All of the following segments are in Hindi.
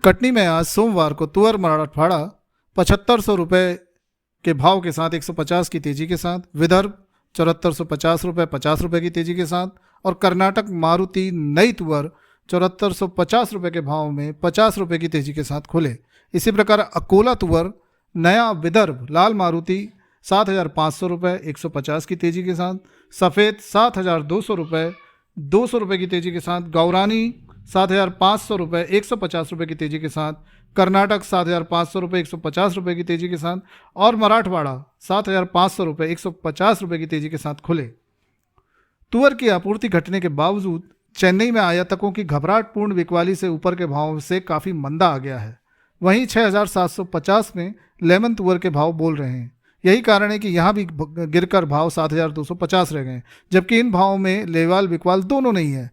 कटनी में आज सोमवार को तुअर मराठवाड़ा 7500 रुपये के भाव के साथ 150 की तेजी के साथ, विदर्भ 7450 रुपये 50 रुपये की तेजी के साथ और कर्नाटक मारुति नई तुअर 7450 रुपये के भाव में 50 रुपये की तेजी के साथ खुले। इसी प्रकार अकोला तुअर नया विदर्भ लाल मारुति 7500 रुपये 150 की तेजी के साथ, सफ़ेद 7200 रुपये 200 रुपये की तेजी के साथ, गौरानी 7500 रुपये 150 रुपये की तेजी के साथ, कर्नाटक 7500 रुपये 150 रुपये की तेजी के साथ और मराठवाड़ा 7500 रुपये 150 रुपये की तेजी के साथ खुले। तुअर की आपूर्ति घटने के बावजूद चेन्नई में आयातकों की घबराहटपूर्ण बिकवाली से ऊपर के भाव से काफ़ी मंदा आ गया है। वहीं 6750 में लेमन तुअर के भाव बोल रहे हैं। यही कारण है कि यहाँ भी गिरकर भाव 7250 रह गए, जबकि इन भावों में लेवाल बिकवाल दोनों नहीं है।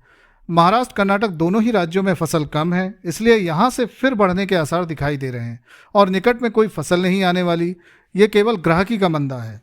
महाराष्ट्र कर्नाटक दोनों ही राज्यों में फसल कम है, इसलिए यहाँ से फिर बढ़ने के आसार दिखाई दे रहे हैं और निकट में कोई फसल नहीं आने वाली। ये केवल ग्राहकी का मंदा है।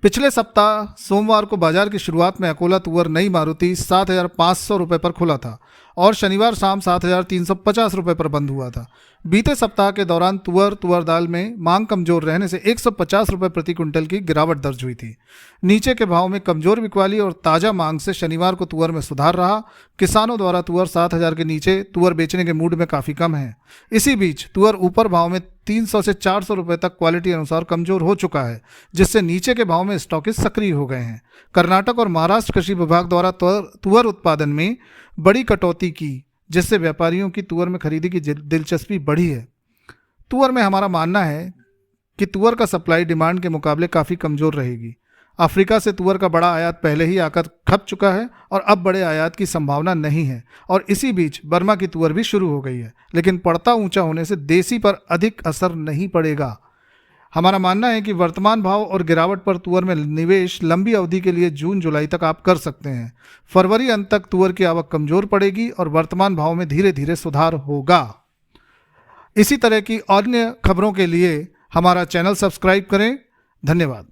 पिछले सप्ताह सोमवार को बाजार की शुरुआत में अकोला तुअर नई मारुति 7500 रुपये पर खुला था और शनिवार शाम 7350 रुपये पर बंद हुआ था। बीते सप्ताह के दौरान तुअर दाल में मांग कमजोर रहने से 150 रुपये प्रति क्विंटल की गिरावट दर्ज हुई थी। नीचे के भाव में कमजोर बिकवाली और ताज़ा मांग से शनिवार को तुअर में सुधार रहा। किसानों द्वारा तुअर 7000 के नीचे तुअर बेचने के मूड में काफ़ी कम है। इसी बीच तुअर ऊपर भाव में 300 से 400 रुपये तक क्वालिटी अनुसार कमजोर हो चुका है, जिससे नीचे के भाव में स्टॉकिस्ट सक्रिय हो गए हैं। कर्नाटक और महाराष्ट्र कृषि विभाग द्वारा तुअर उत्पादन में बड़ी कटौती की, जिससे व्यापारियों की तुअर में खरीदी की दिलचस्पी बढ़ी है। तुअर में हमारा मानना है कि तुअर का सप्लाई डिमांड के मुकाबले काफ़ी कमज़ोर रहेगी। अफ्रीका से तुअर का बड़ा आयात पहले ही आकर खप चुका है और अब बड़े आयात की संभावना नहीं है और इसी बीच बर्मा की तुअर भी शुरू हो गई है, लेकिन पड़ता ऊंचा होने से देसी पर अधिक असर नहीं पड़ेगा। हमारा मानना है कि वर्तमान भाव और गिरावट पर तुअर में निवेश लंबी अवधि के लिए जून जुलाई तक आप कर सकते हैं। फरवरी अंत तक तुअर की आवक कमजोर पड़ेगी और वर्तमान भाव में धीरे धीरे सुधार होगा। इसी तरह की अन्य खबरों के लिए हमारा चैनल सब्सक्राइब करें। धन्यवाद।